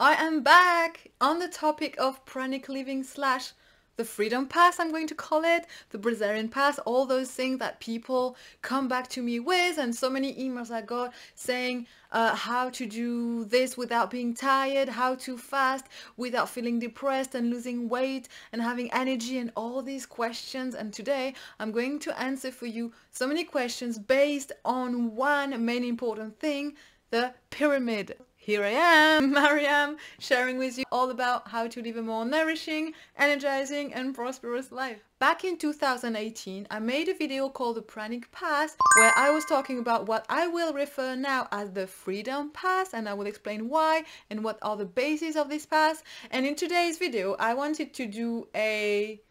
I am back on the topic of pranic living slash the freedom path, I'm going to call it, the breatharian path, all those things that people come back to me with, and so many emails I got saying how to do this without being tired, how to fast without feeling depressed and losing weight and having energy, and all these questions. And today I'm going to answer for you so many questions based on one main important thing, the pyramid. Here I am, Maryam, sharing with you all about how to live a more nourishing, energizing and prosperous life. Back in 2018, I made a video called the PRANIC Path, where I was talking about what I will refer now as the freedom path, and I will explain why and what are the bases of this path. And in today's video, I wanted to do a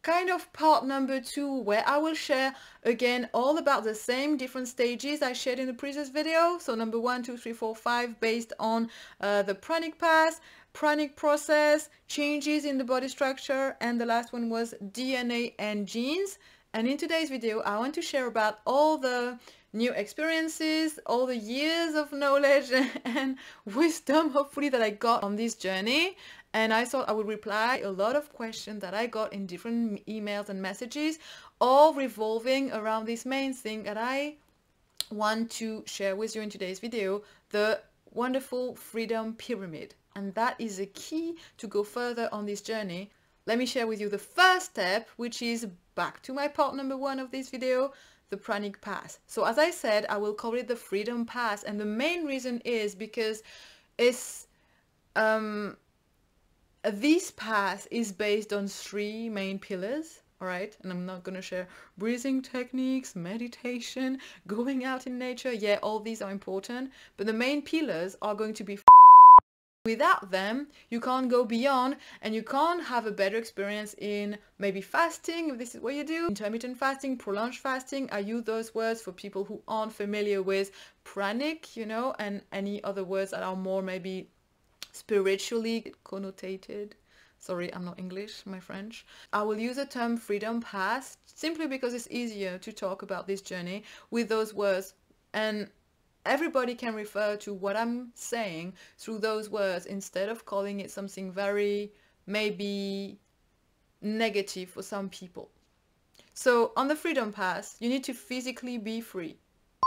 kind of part number 2, where I will share again all about the same different stages I shared in the previous video. So number 1, 2, 3, 4, 5 based on the pranic path, pranic process, changes in the body structure, and the last one was DNA and genes. And in today's video I want to share about all the new experiences, all the years of knowledge and wisdom hopefully that I got on this journey. And I thought I would reply a lot of questions that I got in different emails and messages, all revolving around this main thing that I want to share with you in today's video, the wonderful freedom pyramid. And that is the key to go further on this journey. Let me share with you the first step, which is back to my part number 1 of this video, the pranic path. So as I said, I will call it the freedom path, and the main reason is because it's this path is based on 3 main pillars, all right? And I'm not going to share breathing techniques, meditation, going out in nature. Yeah, all these are important, but the main pillars are going to be without them, you can't go beyond, and you can't have a better experience in maybe fasting, if this is what you do, intermittent fasting, prolonged fasting. I use those words for people who aren't familiar with pranic, you know, and any other words that are more maybe spiritually connotated. Sorry, I'm not English, my French. I will use the term freedom path simply because it's easier to talk about this journey with those words, and everybody can refer to what I'm saying through those words instead of calling it something very maybe negative for some people. So on the freedom path, you need to physically be free.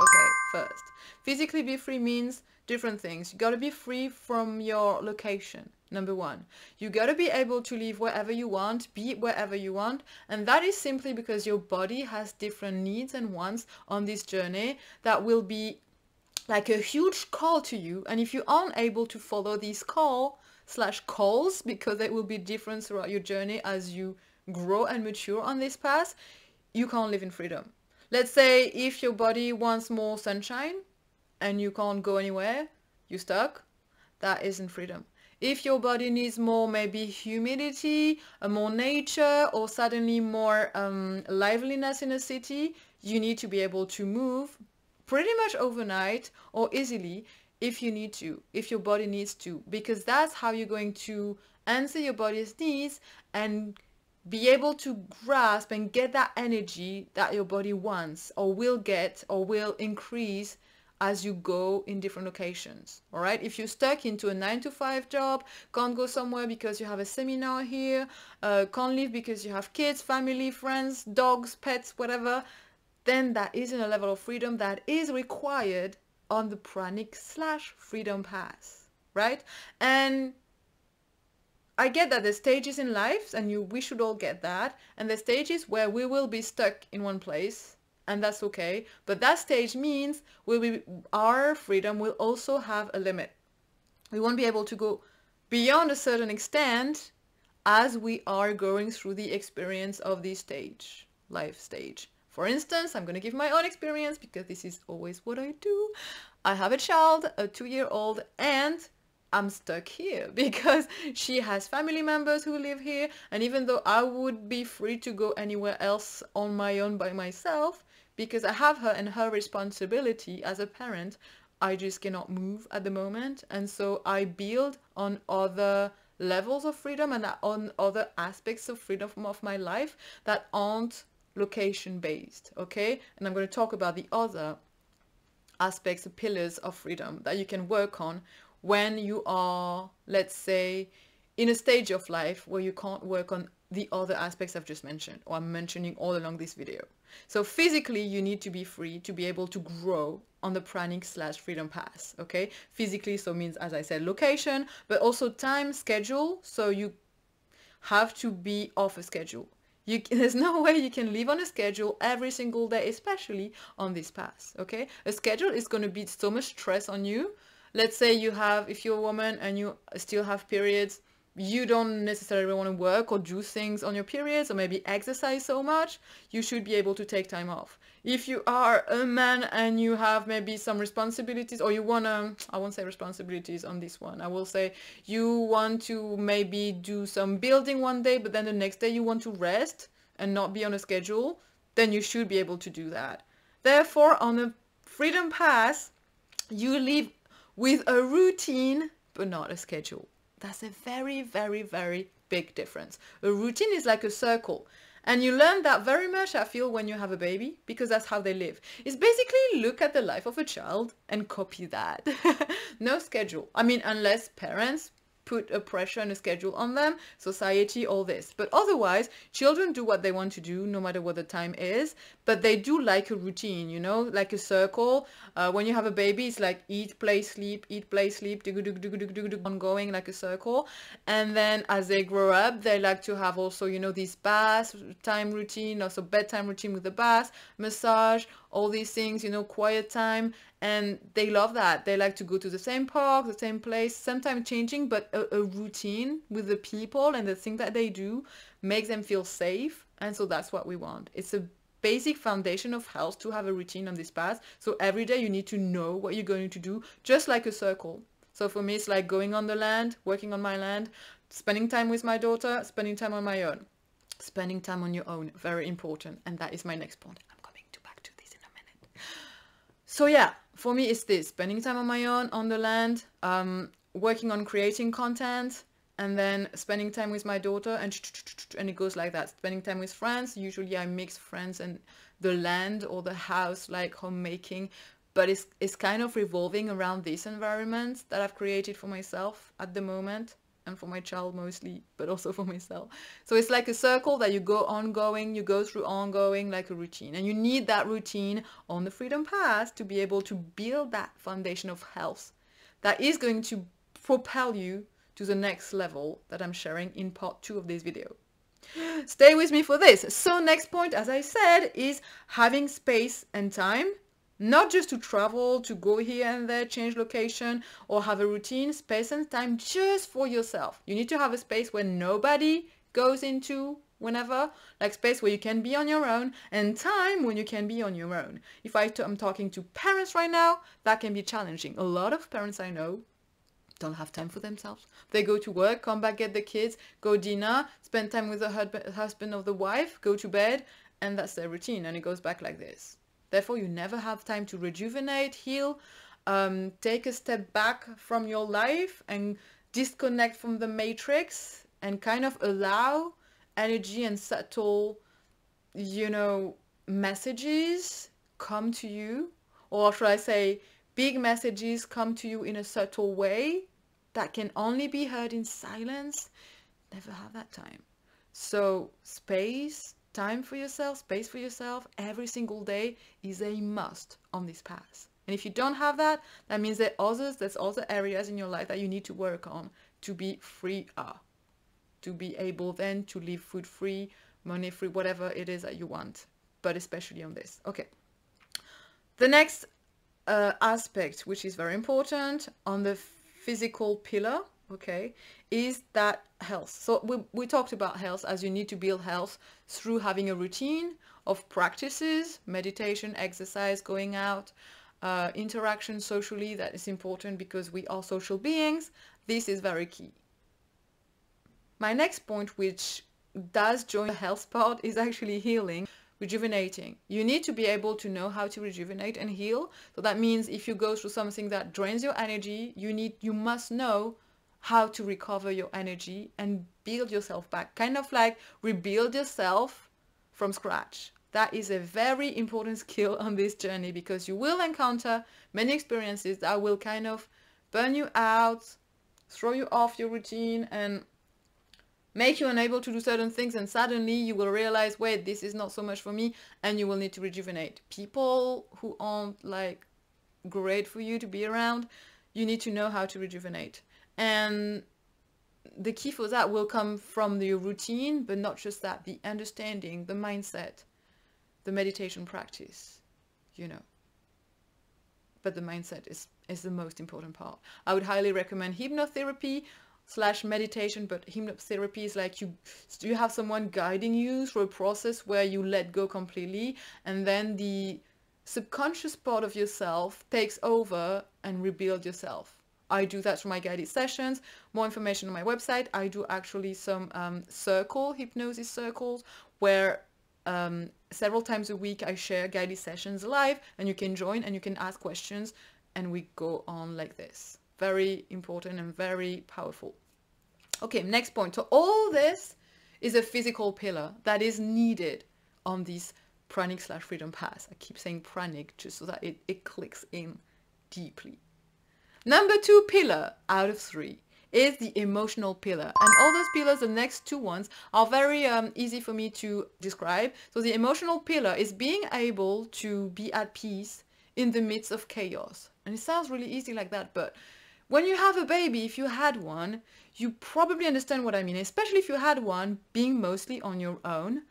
Okay, first. Physically be free means different things. You gotta be free from your location, number 1. You gotta be able to live wherever you want, be wherever you want, and that is simply because your body has different needs and wants on this journey that will be like a huge call to you. And if you aren't able to follow these calls, because they will be different throughout your journey as you grow and mature on this path, you can't live in freedom. Let's say if your body wants more sunshine and you can't go anywhere, you're stuck, that isn't freedom. If your body needs more maybe humidity, more nature, or suddenly more liveliness in a city, you need to be able to move pretty much overnight or easily if you need to, if your body needs to, because that's how you're going to answer your body's needs and be able to grasp and get that energy that your body wants or will get or will increase as you go in different locations. All right, if you're stuck into a 9-to-5 job, can't go somewhere because you have a seminar here, can't leave because you have kids, family, friends, dogs, pets, whatever, then that isn't a level of freedom that is required on the pranic slash freedom path, right? And I get that there's stages in life, and we should all get that, and there's stages where we will be stuck in one place, and that's okay, but that stage means our freedom will also have a limit. We won't be able to go beyond a certain extent as we are going through the experience of this stage, life stage. For instance, I'm going to give my own experience because this is always what I do. I have a child, a 2-year-old, and I'm stuck here because she has family members who live here, and even though I would be free to go anywhere else on my own by myself, because I have her and her responsibility as a parent, I just cannot move at the moment. And so I build on other levels of freedom and on other aspects of freedom of my life that aren't location based, okay? And I'm going to talk about the other aspects, the pillars of freedom that you can work on when you are, let's say, in a stage of life where you can't work on the other aspects I've just mentioned, or I'm mentioning all along this video. So physically, you need to be free to be able to grow on the pranic/freedom path, okay? Physically, so means, as I said, location, but also time, schedule, so you have to be off a schedule. There's no way you can live on a schedule every single day, especially on this path, okay? A schedule is going to be so much stress on you. Let's say you have, if you're a woman and you still have periods, you don't necessarily want to work or do things on your periods or maybe exercise so much, you should be able to take time off. If you are a man and you have maybe some responsibilities, or you want to, I won't say responsibilities on this one, I will say you want to maybe do some building one day, but then the next day you want to rest and not be on a schedule, then you should be able to do that. Therefore, on a freedom path, you live with a routine, but not a schedule. That's a very, very, very big difference. A routine is like a circle. And you learn that very much, I feel, when you have a baby, because that's how they live. It's basically look at the life of a child and copy that. No schedule. I mean, unless parents put a pressure and a schedule on them, society, all this. But otherwise, children do what they want to do, no matter what the time is. But they do like a routine, you know, like a circle. When you have a baby, it's like eat, play, sleep, ongoing like a circle. And then as they grow up, they like to have also, you know, these bath time routine, also bedtime routine with the bath, massage, all these things, you know, quiet time. And they love that. They like to go to the same park, the same place, sometimes changing, but a routine with the people and the thing that they do makes them feel safe. And so that's what we want. It's a basic foundation of health to have a routine on this path. So every day you need to know what you're going to do, just like a circle. So for me, it's like going on the land, working on my land, spending time with my daughter, spending time on my own. Spending time on your own, very important. And that is my next point. I'm coming back to this in a minute. So yeah, for me, it's this, spending time on my own, on the land, working on creating content, and then spending time with my daughter, and it goes like that. Spending time with friends, usually I mix friends and the land or the house, like homemaking, but it's kind of revolving around this environment that I've created for myself at the moment, and for my child mostly, but also for myself. So it's like a circle that you go ongoing, you go through ongoing, like a routine. And you need that routine on the freedom path to be able to build that foundation of health that is going to propel you to the next level that I'm sharing in part 2 of this video. Stay with me for this. So next point, as I said, is having space and time. Not just to travel, to go here and there, change location, or have a routine, space and time just for yourself. You need to have a space where nobody goes into whenever, like space where you can be on your own, and time when you can be on your own. If I'm talking to parents right now, that can be challenging. A lot of parents I know don't have time for themselves. They go to work, come back, get the kids, go dinner, spend time with the husband or the wife, go to bed, and that's their routine, and it goes back like this. Therefore, you never have time to rejuvenate, heal, take a step back from your life and disconnect from the matrix and kind of allow energy and subtle, you know, messages come to you. Or should I say, big messages come to you in a subtle way that can only be heard in silence. Never have that time. So space, time for yourself, space for yourself every single day is a must on this path. And if you don't have that, that means there's other areas in your life that you need to work on to be free, to be able then to live food free, money free, whatever it is that you want, but especially on this. Okay. The next aspect, which is very important on the physical pillar, okay, is that health. So we talked about health, as you need to build health through having a routine of practices, meditation, exercise, going out, interaction socially. That is important because we are social beings. This is very key. My next point, which does join the health part, is actually healing, rejuvenating. You need to be able to know how to rejuvenate and heal. So that means if you go through something that drains your energy, you must know how to recover your energy and build yourself back. Kind of like rebuild yourself from scratch. That is a very important skill on this journey, because you will encounter many experiences that will kind of burn you out, throw you off your routine, and make you unable to do certain things, and suddenly you will realize, wait, this is not so much for me, and you will need to rejuvenate. People who aren't like great for you to be around, you need to know how to rejuvenate. And the key for that will come from the routine, but not just that, the understanding, the mindset, the meditation practice, you know. But the mindset is the most important part. I would highly recommend hypnotherapy / meditation, but hypnotherapy is like you have someone guiding you through a process where you let go completely, and then the subconscious part of yourself takes over and rebuild yourself. I do that through my guided sessions. More information on my website. I do actually some hypnosis circles where several times a week I share guided sessions live, and you can join and you can ask questions, and we go on like this. Very important and very powerful. Okay, next point. So all this is a physical pillar that is needed on this pranic / freedom path. I keep saying pranic just so that it clicks in deeply. Number 2 pillar out of 3 is the emotional pillar. And all those pillars, the next 2 ones, are very easy for me to describe. So the emotional pillar is being able to be at peace in the midst of chaos. And it sounds really easy like that, but when you have a baby, if you had one, you probably understand what I mean, especially if you had one being mostly on your own,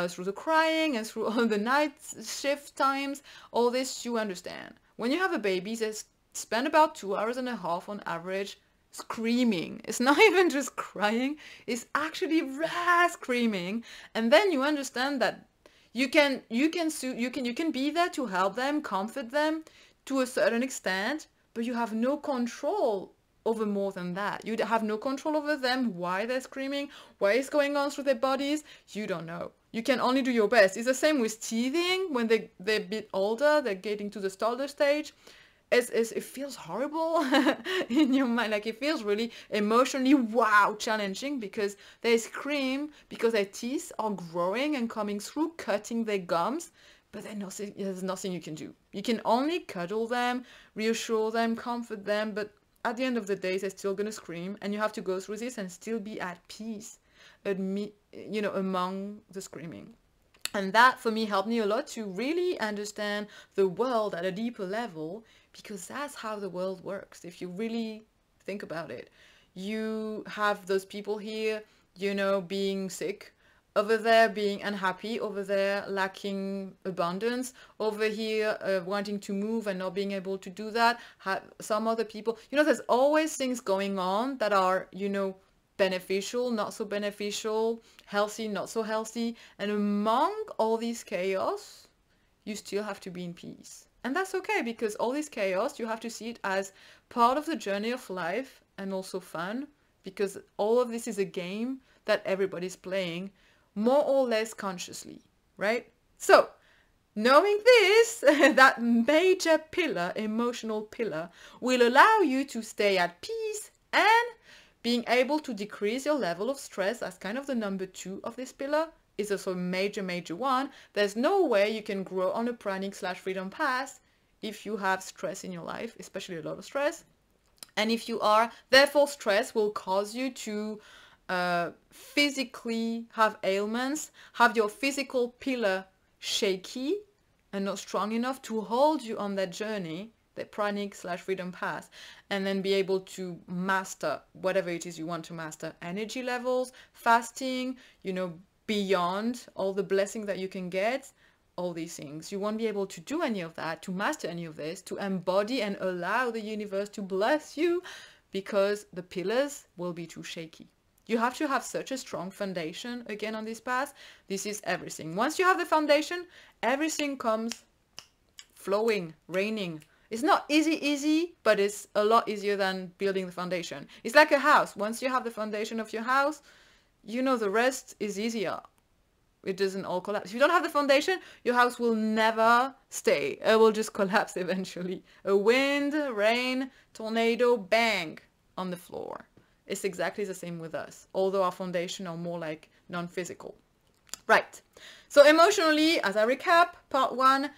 through the crying and through all the night shift times, all this you understand. When you have a baby, they spend about 2.5 hours on average screaming. It's not even just crying, it's actually screaming. And then you understand that you can be there to help them, comfort them to a certain extent, but you have no control over more than that. You have no control over them, why they're screaming, what is going on through their bodies, you don't know. You can only do your best. It's the same with teething. When they're a bit older, they're getting to the toddler stage. It feels horrible in your mind. Like, it feels really emotionally challenging, because they scream because their teeth are growing and coming through, cutting their gums. But there's nothing you can do. You can only cuddle them, reassure them, comfort them, but at the end of the day, they're still going to scream, and you have to go through this and still be at peace, among the screaming. And that, for me, helped me a lot to really understand the world at a deeper level, because that's how the world works. If you really think about it, you have those people here, being sick, over there being unhappy, over there lacking abundance, over here wanting to move and not being able to do that. Some other people, there's always things going on that are, beneficial, not so beneficial, healthy, not so healthy. And among all this chaos, you still have to be in peace. And that's okay, because all this chaos, you have to see it as part of the journey of life, and also fun, because all of this is a game that everybody's playing, more or less consciously, right? So, knowing this, that major pillar, emotional pillar, will allow you to stay at peace, and being able to decrease your level of stress as kind of the number 2 of this pillar is also a major one. There's no way you can grow on a pranic / freedom path if you have stress in your life, especially a lot of stress. And if you are, therefore stress will cause you to physically have ailments, have your physical pillar shaky and not strong enough to hold you on that journey, the pranic / freedom path, and then be able to master whatever it is you want to master. Energy levels, fasting, beyond all the blessing that you can get, all these things. You won't be able to do any of that, to master any of this, to embody and allow the universe to bless you, because the pillars will be too shaky. You have to have such a strong foundation, again, on this path. This is everything. Once you have the foundation, everything comes flowing, raining. It's not easy, but it's a lot easier than building the foundation. It's like a house. Once you have the foundation of your house, the rest is easier. It doesn't all collapse. If you don't have the foundation, your house will never stay. It will just collapse eventually. A wind, rain, tornado, bang, on the floor. It's exactly the same with us, although our foundation are more like non-physical. Right. So emotionally, as I recap, part 1,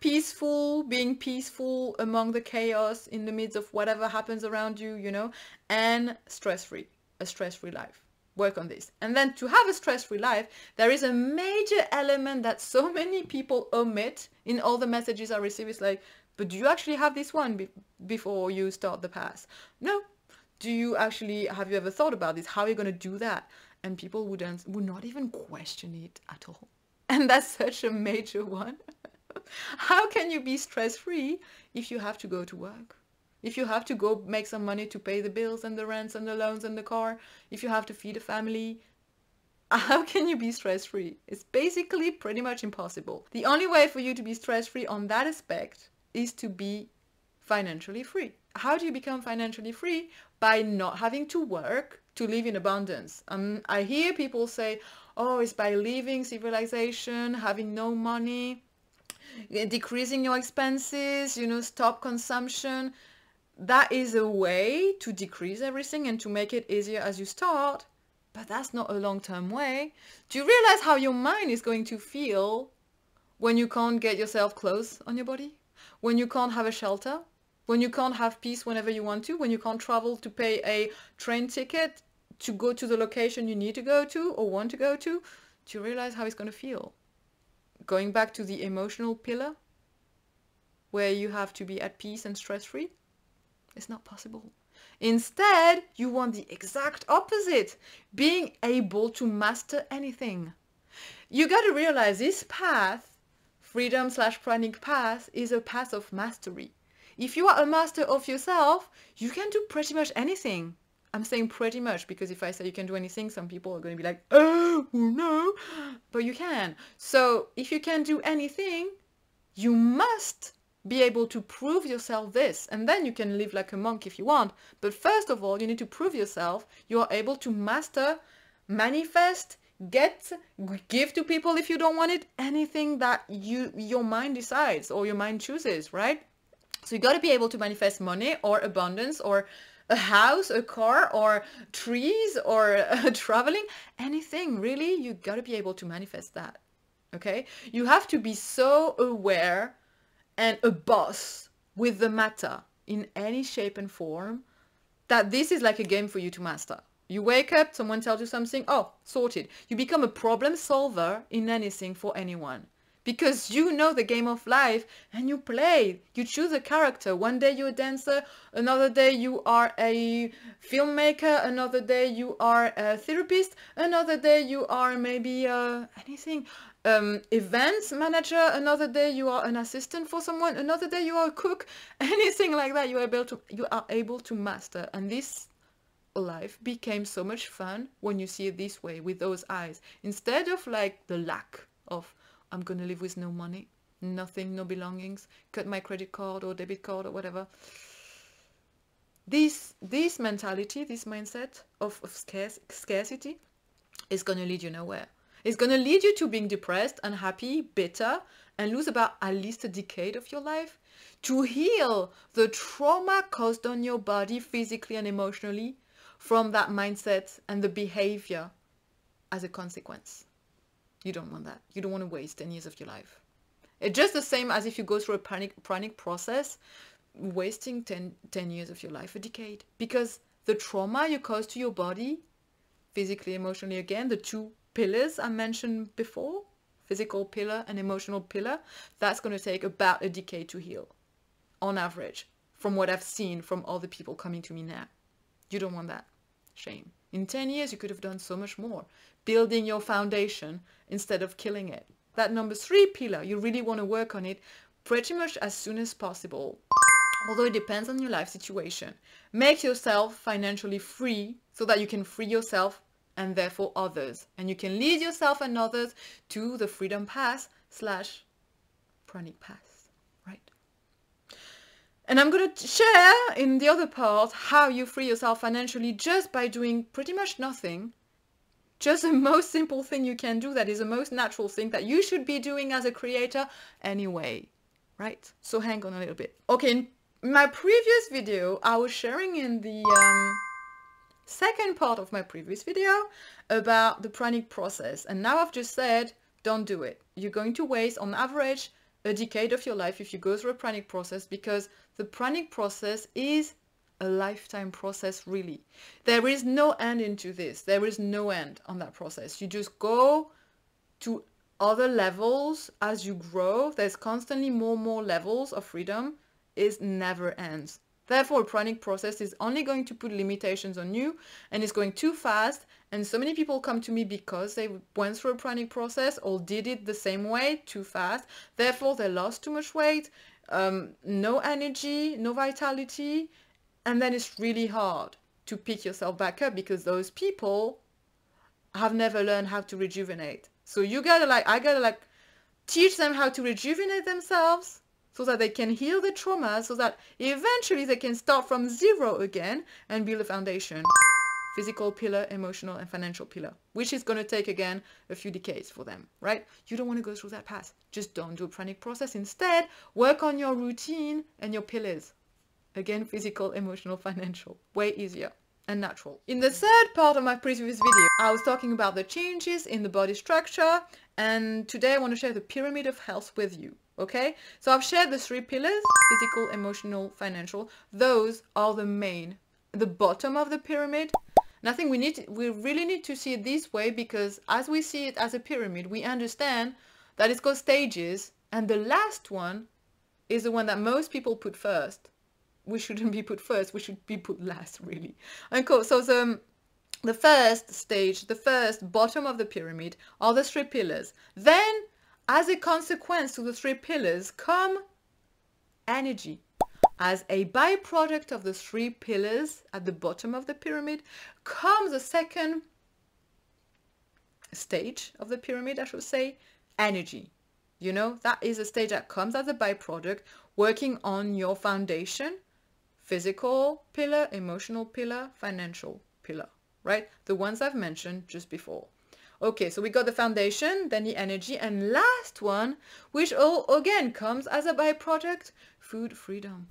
peaceful, being peaceful among the chaos in the midst of whatever happens around you, you know, and stress-free, a stress-free life. Work on this. And then to have a stress-free life, there is a major element that so many people omit in all the messages I receive. It's like, but do you actually have this one before you start the path? No. Do you actually, have you ever thought about this? How are you going to do that? And people would not even question it at all. And that's such a major one. How can you be stress-free if you have to go to work? If you have to go make some money to pay the bills and the rents and the loans and the car, if you have to feed a family, how can you be stress-free? It's basically pretty much impossible. The only way for you to be stress-free on that aspect is to be financially free. How do you become financially free? By not having to work to live in abundance. I hear people say, oh, it's by leaving civilization, having no money, decreasing your expenses, you know, stop consumption. That is a way to decrease everything and to make it easier as you start, but that's not a long-term way. Do you realize how your mind is going to feel when you can't get yourself clothes on your body? When you can't have a shelter? When you can't have peace whenever you want to? When you can't travel to pay a train ticket to go to the location you need to go to or want to go to? Do you realize how it's going to feel? Going back to the emotional pillar, where you have to be at peace and stress-free? It's not possible. Instead, you want the exact opposite, being able to master anything. You got to realize this path, freedom/pranic path, is a path of mastery. If you are a master of yourself, you can do pretty much anything. I'm saying pretty much because if I say you can do anything, some people are going to be like, oh no, but you can. So if you can do anything, you must be able to prove yourself this, and then you can live like a monk if you want. But first of all, you need to prove yourself you are able to master, manifest, give to people if you don't want it, anything that your mind decides or your mind chooses, right? So you got to be able to manifest money or abundance or a house, a car, or trees, or traveling, anything really. You got to be able to manifest that. Okay, you have to be so aware and a boss with the matter in any shape and form that this is like a game for you to master. You wake up, someone tells you something, oh, sorted. You become a problem solver in anything for anyone because you know the game of life and you play. You choose a character. One day you're a dancer, another day you are a filmmaker, another day you are a therapist, another day you are maybe anything. Events manager, another day you are an assistant for someone, another day you are a cook, anything like that you are able to master. And this life became so much fun when you see it this way, with those eyes, instead of like the lack of I'm gonna live with no money, nothing, no belongings, cut my credit card or debit card or whatever. This mentality, this mindset of scarcity is gonna lead you nowhere. It's going to lead you to being depressed, unhappy, bitter, and lose about at least a decade of your life to heal the trauma caused on your body physically and emotionally from that mindset and the behavior as a consequence. You don't want that. You don't want to waste 10 years of your life. It's just the same as if you go through a pranic process, wasting 10 years of your life, a decade. Because the trauma you cause to your body, physically, emotionally, again, the two pillars I mentioned before, physical pillar and emotional pillar, that's going to take about a decade to heal, on average, from what I've seen from other people coming to me now. You don't want that. Shame. In 10 years, you could have done so much more, building your foundation instead of killing it. That number 3 pillar, you really want to work on it pretty much as soon as possible. Although it depends on your life situation. Make yourself financially free so that you can free yourself and therefore others. And you can lead yourself and others to the freedom path / pranic path, right? And I'm going to share in the other part how you free yourself financially just by doing pretty much nothing. Just the most simple thing you can do, that is the most natural thing that you should be doing as a creator anyway, right? So hang on a little bit. Okay, in my previous video, I was sharing in the second part of my previous video about the pranic process, and now I've just said don't do it. You're going to waste on average a decade of your life if you go through a pranic process, because the pranic process is a lifetime process, really. There is no end into this. There is no end on that process. You just go to other levels as you grow. There's constantly more levels of freedom. It never ends. Therefore, a pranic process is only going to put limitations on you, and it's going too fast. And so many people come to me because they went through a pranic process or did it the same way, too fast. Therefore, they lost too much weight, no energy, no vitality. And then it's really hard to pick yourself back up because those people have never learned how to rejuvenate. So you gotta I gotta teach them how to rejuvenate themselves so that they can heal the trauma, so that eventually they can start from zero again and build a foundation. Physical pillar, emotional and financial pillar, which is going to take again a few decades for them, right? You don't want to go through that path. Just don't do a pranic process. Instead, work on your routine and your pillars. Again, physical, emotional, financial. Way easier and natural. In the third part of my previous video, I was talking about the changes in the body structure, and today I want to share the pyramid of health with you. Okay, so I've shared the 3 pillars: physical, emotional, financial. Those are the bottom of the pyramid. And I think we really need to see it this way, because as we see it as a pyramid, we understand that it's got stages, and the last one is the one that most people put first. We shouldn't be put first, we should be put last, really. And cool, so the first stage, the first bottom of the pyramid are the 3 pillars. Then, as a consequence to the 3 pillars, come energy. As a byproduct of the 3 pillars at the bottom of the pyramid comes the second stage of the pyramid, I should say, energy. You know, that is a stage that comes as a byproduct, working on your foundation: physical pillar, emotional pillar, financial pillar, right? The ones I've mentioned just before. Okay, so we got the foundation, then the energy, and last one, which all again comes as a byproduct: food freedom.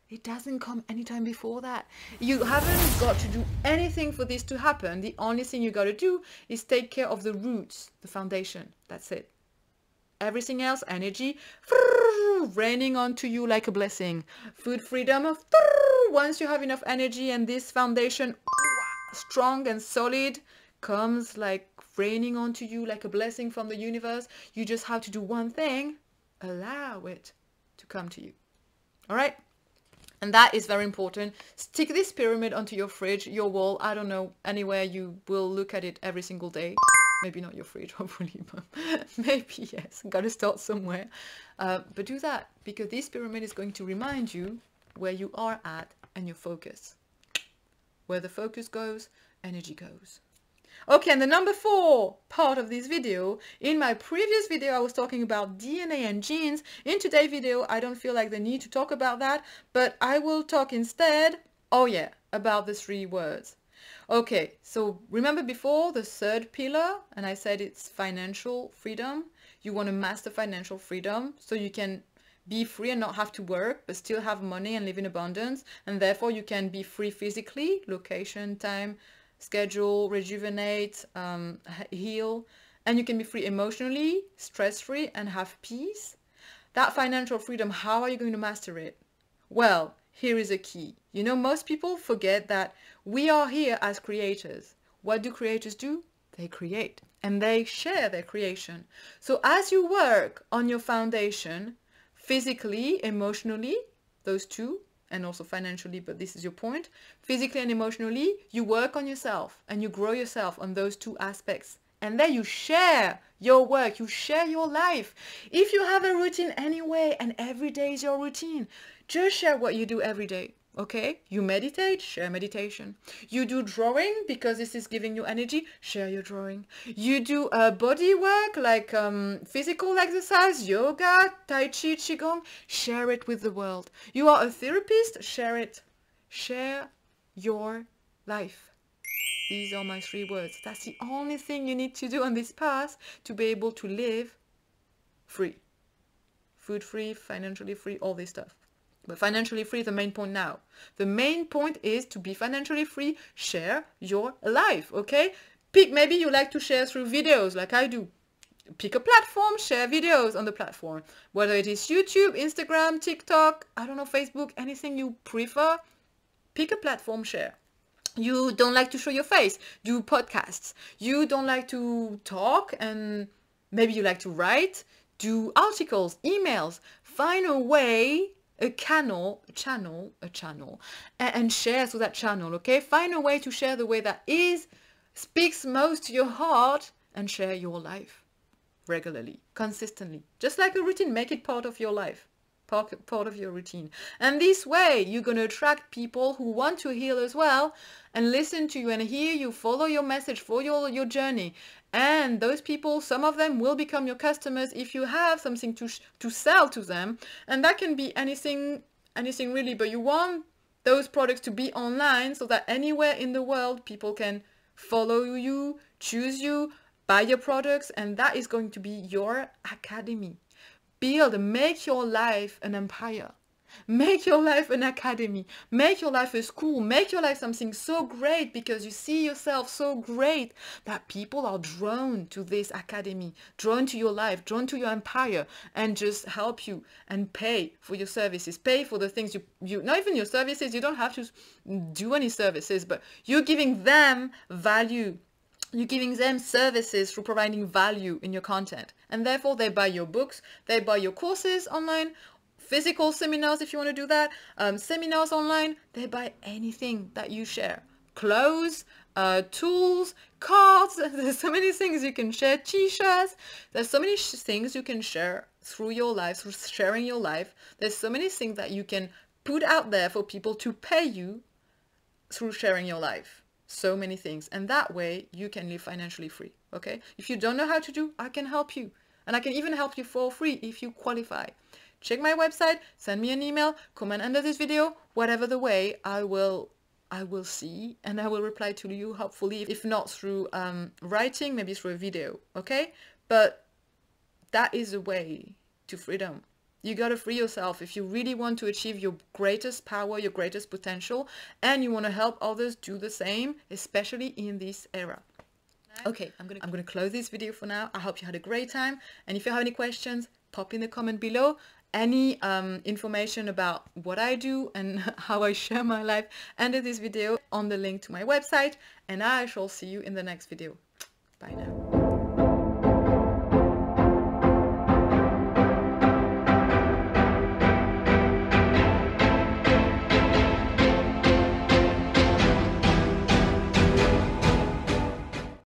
It doesn't come anytime before that. You haven't got to do anything for this to happen. The only thing you got to do is take care of the roots, the foundation. That's it. Everything else, energy, raining onto you like a blessing. Food freedom, once you have enough energy and this foundation strong and solid, comes like raining onto you like a blessing from the universe. You just have to do one thing: allow it to come to you. All right? And that is very important. Stick this pyramid onto your fridge, your wall, I don't know, anywhere. You will look at it every single day. Maybe not your fridge, hopefully, but maybe yes. Gotta start somewhere. But do that, because this pyramid is going to remind you where you are at and your focus. Where the focus goes, energy goes. Okay, and the number 4 part of this video. In my previous video, I was talking about DNA and genes. In today's video, I don't feel like the need to talk about that, but I will talk instead, oh yeah, about the 3 words. Okay, so remember before the 3rd pillar, and I said it's financial freedom. You want to master financial freedom so you can be free and not have to work, but still have money and live in abundance. And therefore you can be free physically, location, time, schedule, rejuvenate, heal. And you can be free emotionally, stress-free, and have peace. That financial freedom, how are you going to master it? Well, here is a key. You know, most people forget that we are here as creators. What do creators do? They create and they share their creation. So as you work on your foundation, physically, emotionally, those 2, and also financially, but this is your point, physically and emotionally, you work on yourself and you grow yourself on those 2 aspects. And then you share your work, you share your life. If you have a routine anyway, and every day is your routine, just share what you do every day. Okay, you meditate, share meditation. You do drawing because this is giving you energy, share your drawing. You do body work like physical exercise, yoga, tai chi, qigong, share it with the world. You are a therapist, share it. Share your life. These are my 3 words. That's the only thing you need to do on this path to be able to live free. Food free, financially free, all this stuff. But financially free is the main point now. The main point is to be financially free, share your life, okay? Maybe you like to share through videos like I do. pick a platform, share videos on the platform. Whether it is YouTube, Instagram, TikTok, I don't know, Facebook, anything you prefer, pick a platform, share. You don't like to show your face, do podcasts. You don't like to talk and maybe you like to write, do articles, emails. Find a way, a channel, and share through that channel, okay? Find a way to share the way that speaks most to your heart, and share your life regularly, consistently. Just like a routine, make it part of your life. Part of your routine. And this way you're going to attract people who want to heal as well and listen to you and hear you, follow your message, follow your journey. And those people, some of them will become your customers if you have something to sell to them. And that can be anything really, but you want those products to be online so that anywhere in the world people can follow you, choose you, buy your products, and that is going to be your academy. Make your life an empire. Make your life an academy. Make your life a school. Make your life something so great because you see yourself so great that people are drawn to this academy, drawn to your life, drawn to your empire, and just help you and pay for your services, pay for the things you not even your services, you don't have to do any services, but you're giving them value. You're giving them services through providing value in your content. And therefore, they buy your books, they buy your courses online, physical seminars if you want to do that, seminars online, they buy anything that you share. Clothes, tools, cards, there's so many things you can share, t-shirts, there's so many things you can share through your life, through sharing your life. There's so many things that you can put out there for people to pay you through sharing your life. So many things, and that way you can live financially free. Okay, if you don't know how to do, I can help you, and I can even help you for free if you qualify. Check my website, send me an email, comment under this video, whatever the way, I will see and I will reply to you, hopefully, if not through writing, maybe through a video. Okay, but that is the way to freedom. You gotta free yourself if you really want to achieve your greatest power, your greatest potential, and you want to help others do the same, especially in this era. Okay, I'm gonna close this video for now. I hope you had a great time, and if you have any questions, pop in the comment below. Any information about what I do and how I share my life under this video on the link to my website, and I shall see you in the next video. Bye now.